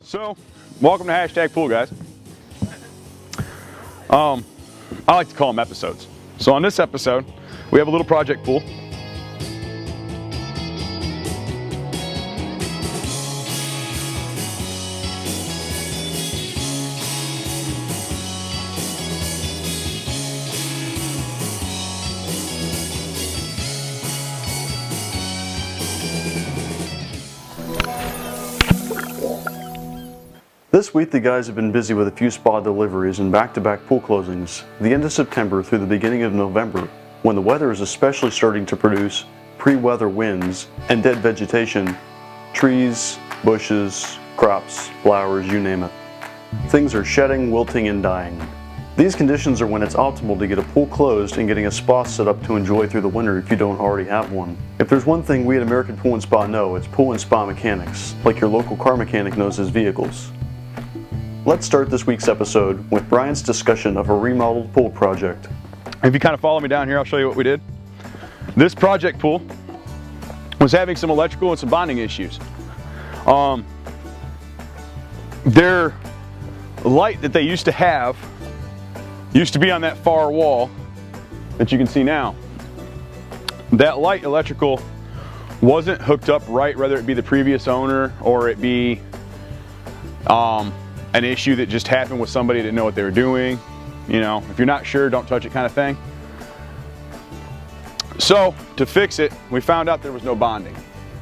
So, welcome to #PoolGuys. I like to call them episodes. So on this episode, we have a little project pool. This week the guys have been busy with a few spa deliveries and back-to-back pool closings, the end of September through the beginning of November, when the weather is especially starting to produce pre-weather winds and dead vegetation, trees, bushes, crops, flowers, you name it. Things are shedding, wilting, and dying. These conditions are when it's optimal to get a pool closed and getting a spa set up to enjoy through the winter if you don't already have one. If there's one thing we at American Pool and Spa know, it's pool and spa mechanics, like your local car mechanic knows his vehicles. Let's start this week's episode with Brian's discussion of a remodeled pool project. If you kind of follow me down here, I'll show you what we did. This project pool was having some electrical and some bonding issues. Their light that they used to have used to be on that far wall that you can see now. That light electrical wasn't hooked up right, whether it be the previous owner or it be an issue that just happened with somebody that didn't know what they were doing. You know, if you're not sure, don't touch it kind of thing. So to fix it, we found out there was no bonding.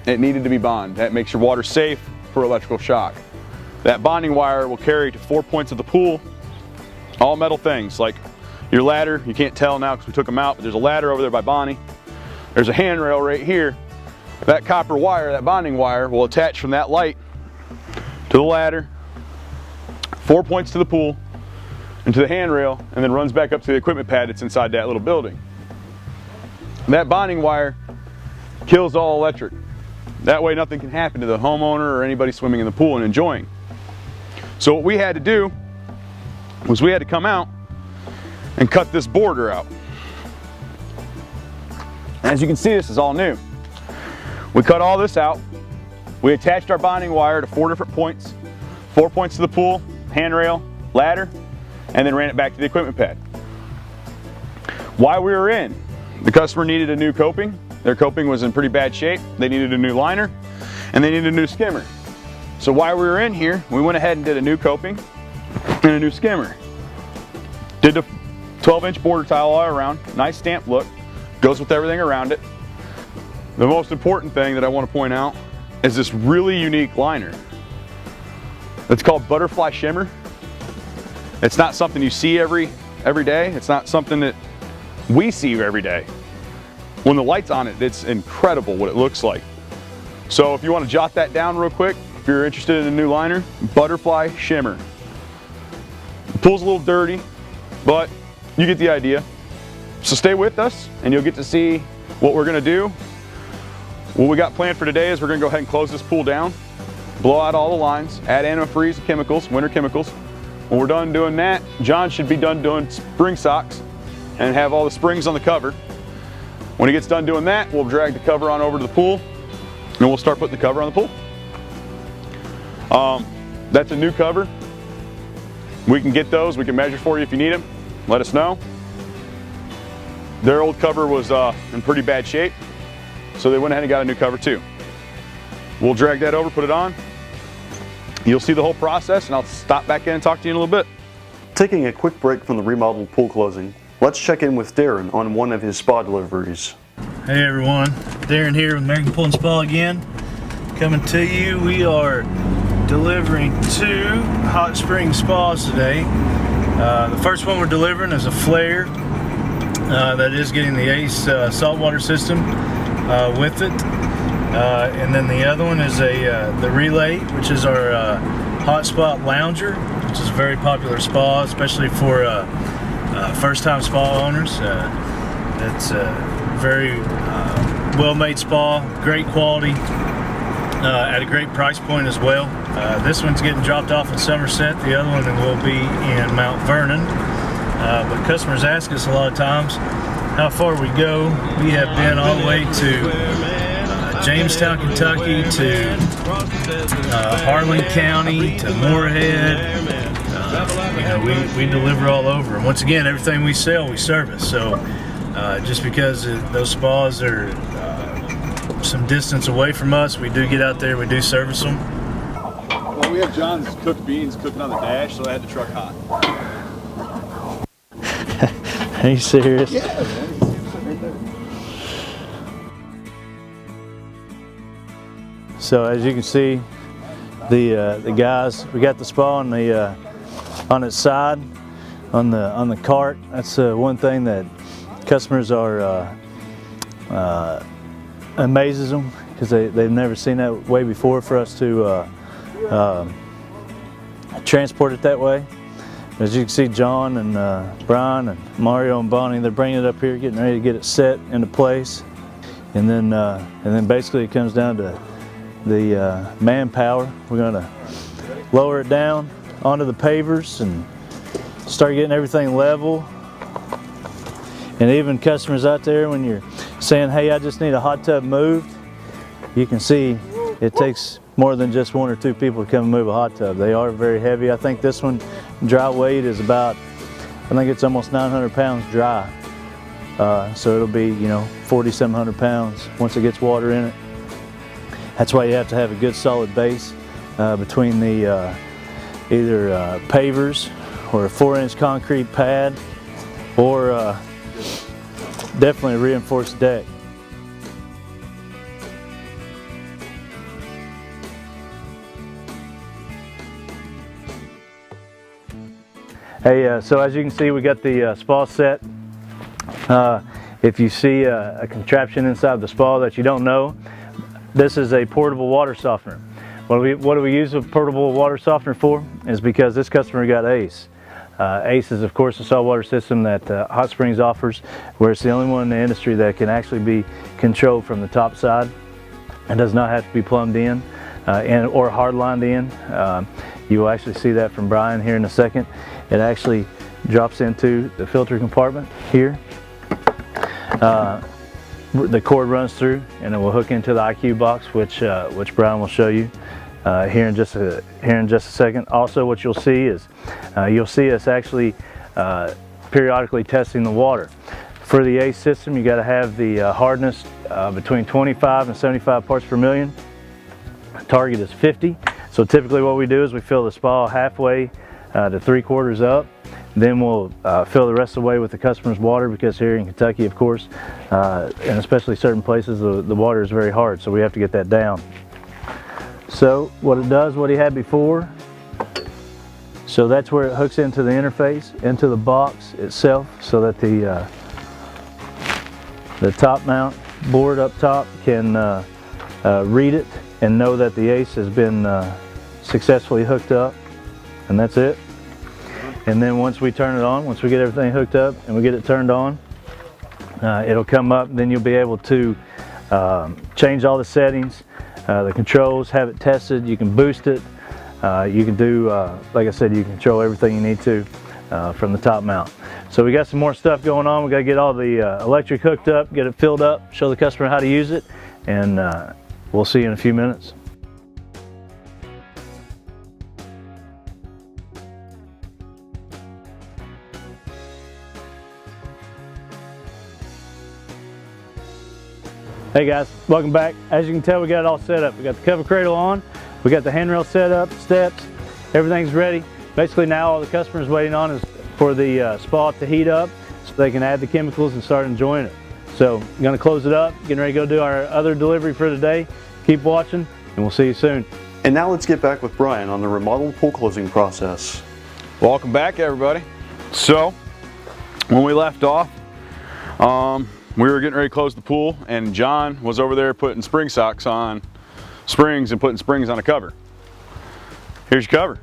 It needed to be bonded. That makes your water safe for electrical shock. That bonding wire will carry to 4 points of the pool, all metal things like your ladder. You can't tell now because we took them out, but there's a ladder over there by Bonnie. There's a handrail right here. That copper wire, that bonding wire, will attach from that light to the ladder, 4 points to the pool and to the handrail, and then runs back up to the equipment pad that's inside that little building. That bonding wire kills all electric. That way nothing can happen to the homeowner or anybody swimming in the pool and enjoying. So what we had to do was we had to come out and cut this border out. As you can see, this is all new. We cut all this out. We attached our bonding wire to 4 different points, 4 points to the pool, handrail, ladder, and then ran it back to the equipment pad. While we were in, the customer needed a new coping. Their coping was in pretty bad shape. They needed a new liner, and they needed a new skimmer. So while we were in here, we went ahead and did a new coping and a new skimmer. Did the 12-inch border tile all around, nice stamp look, goes with everything around it. The most important thing that I want to point out is this really unique liner. It's called butterfly shimmer. It's not something you see every day. It's not something that we see every day. When the light's on it, it's incredible what it looks like. So if you want to jot that down real quick, if you're interested in a new liner, butterfly shimmer. The pool's a little dirty, but you get the idea. So stay with us and you'll get to see what we're gonna do. What we got planned for today is we're gonna go ahead and close this pool down, blow out all the lines, add antifreeze chemicals, winter chemicals. When we're done doing that, John should be done doing spring socks and have all the springs on the cover. When he gets done doing that, we'll drag the cover on over to the pool and we'll start putting the cover on the pool. That's a new cover. We can get those, we can measure for you if you need them. Let us know. Their old cover was in pretty bad shape, so they went ahead and got a new cover too. We'll drag that over, put it on. You'll see the whole process, and I'll stop back in and talk to you in a little bit. Taking a quick break from the remodeled pool closing, let's check in with Darren on one of his spa deliveries. Hey everyone, Darren here with American Pool and Spa again. Coming to you, we are delivering 2 hot spring spas today. The first one we're delivering is a flare that is getting the ACE saltwater system with it. And then the other one is the Relay, which is our hot spot lounger, which is a very popular spa, especially for first-time spa owners. It's a very well-made spa, great quality, at a great price point as well. This one's getting dropped off in Somerset. The other one will be in Mount Vernon. But customers ask us a lot of times how far we go. We have been all the way to Jamestown, Kentucky, to Harlan County to Moorhead. You know, we deliver all over. And once again, everything we sell, we service. So just because those spas are some distance away from us, we do get out there, we do service them. Well, we have John's cooked beans cooking on the dash, so I had the truck hot. Are you serious? Yeah, man. So as you can see, the guys, we got the spa on the on its side, on the cart. That's one thing that customers are amazes them, because they've never seen that way before for us to transport it that way. As you can see, John and Brian and Mario and Bonnie, they're bringing it up here, getting ready to get it set into place, and then basically it comes down to the manpower. We're going to lower it down onto the pavers and start getting everything level. And even customers out there, when you're saying, hey, I just need a hot tub moved, you can see it takes more than just 1 or 2 people to come and move a hot tub. They are very heavy. I think this one, dry weight, is about, I think it's almost 900 pounds dry. So it'll be, you know, 4,700 pounds once it gets water in it. That's why you have to have a good solid base between the either pavers or a 4-inch concrete pad, or definitely a reinforced deck. Hey, so as you can see, we got the spa set. If you see a contraption inside the spa that you don't know, this is a portable water softener. What do we use a portable water softener for? Is because this customer got ACE. ACE is, of course, a saltwater system that Hot Springs offers, where it's the only one in the industry that can actually be controlled from the top side and does not have to be plumbed in or hard lined in. You will actually see that from Brian here in a second. It actually drops into the filter compartment here. The cord runs through, and it will hook into the IQ box, which Brian will show you here in just a second. Also, what you'll see is you'll see us actually periodically testing the water. For the ACE system, you got to have the hardness between 25 and 75 parts per million. The target is 50. So typically, what we do is we fill the spa halfway to 3/4 up. Then we'll fill the rest of the way with the customer's water, because here in Kentucky, of course, and especially certain places, the water is very hard, so we have to get that down. So what it does, what he had before, so that's where it hooks into the interface, into the box itself, so that the top mount board up top can read it and know that the ACE has been successfully hooked up, and that's it. And then once we turn it on, once we get everything hooked up and we get it turned on, it'll come up. Then you'll be able to change all the settings, the controls, have it tested. You can boost it. You can do, like I said, you can control everything you need to from the top mount. So we got some more stuff going on. We got to get all the electric hooked up, get it filled up, show the customer how to use it, and we'll see you in a few minutes. Hey guys, welcome back. As you can tell, we got it all set up. We got the cover cradle on, we got the handrail set up, steps, everything's ready. Basically now all the customer's waiting on is for the spa to heat up so they can add the chemicals and start enjoying it. So I'm gonna close it up, getting ready to go do our other delivery for today. Keep watching and we'll see you soon. And now let's get back with Brian on the remodeled pool closing process. Welcome back, everybody. So when we left off, we were getting ready to close the pool, and John was over there putting spring socks on springs and putting springs on a cover. Here's your cover.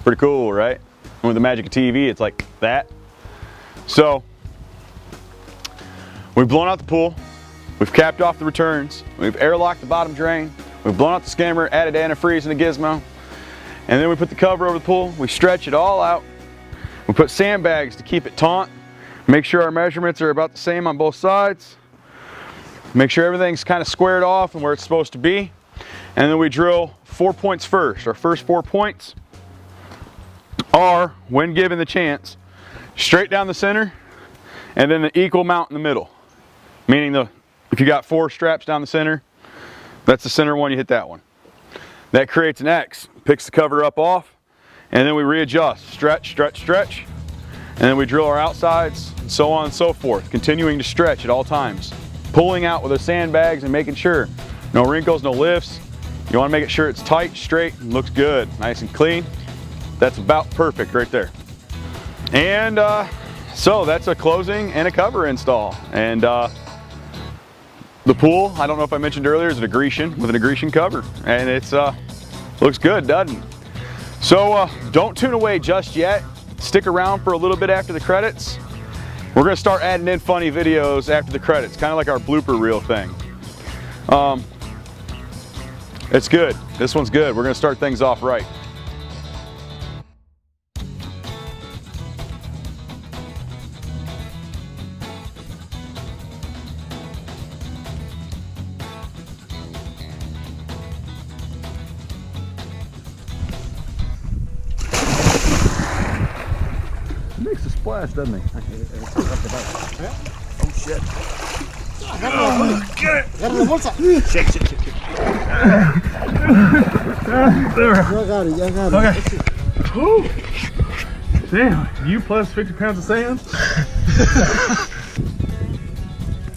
Pretty cool, right? And with the magic of TV, it's like that. So we've blown out the pool, we've capped off the returns, we've airlocked the bottom drain, we've blown out the skimmer, added antifreeze and a gizmo, and then we put the cover over the pool, we stretch it all out, we put sandbags to keep it taut. Make sure our measurements are about the same on both sides. Make sure everything's kind of squared off and where it's supposed to be. And then we drill 4 points first. Our first 4 points are, when given the chance, straight down the center and then an equal amount in the middle. Meaning if you got 4 straps down the center, that's the center one, you hit that one. That creates an X, picks the cover up off, and then we readjust, stretch, stretch, stretch, and then we drill our outsides, and so on and so forth, continuing to stretch at all times. Pulling out with the sandbags and making sure no wrinkles, no lifts. You want to make sure it's tight, straight, and looks good, nice and clean. That's about perfect right there. And so that's a closing and a cover install. And the pool, I don't know if I mentioned earlier, is a Grecian with an Grecian cover, and it's looks good, doesn't it? So don't tune away just yet. Stick around for a little bit after the credits. We're gonna start adding in funny videos after the credits, kind of like our blooper reel thing. It's good. This one's good. We're gonna start things off right. Makes a splash, doesn't he? Oh shit. Oh, get it! Agarra la bolsa. Shake, shake, shake, shake. There. Ya agarra. Okay. Whew. Damn, you plus 50 pounds of sand?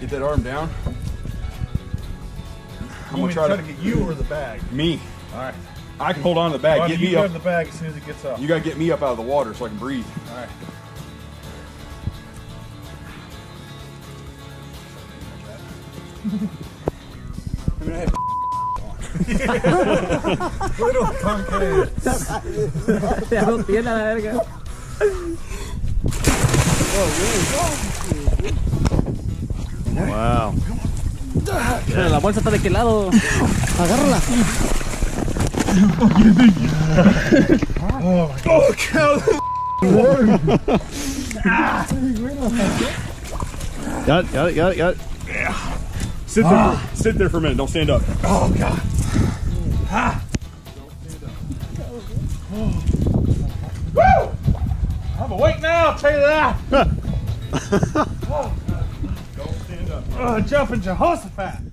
Get that arm down. I'm You gonna try to get you or the bag? me. All right. I can hold on to the bag. Well, Get you me grab up. the bag as soon as it gets up. You gotta get me up out of the water so I can breathe. All right. I mean, I have Little punk head. Ya no tiene la verga. Wow. Pero la bolsa está de qué lado. Agárrala. Oh, cow. Got it. Yeah. Sit there for a minute. Don't stand up. Oh, God. Ah. Woo! I'm awake now, I'll tell you that. Don't stand up. Jumping Jehoshaphat.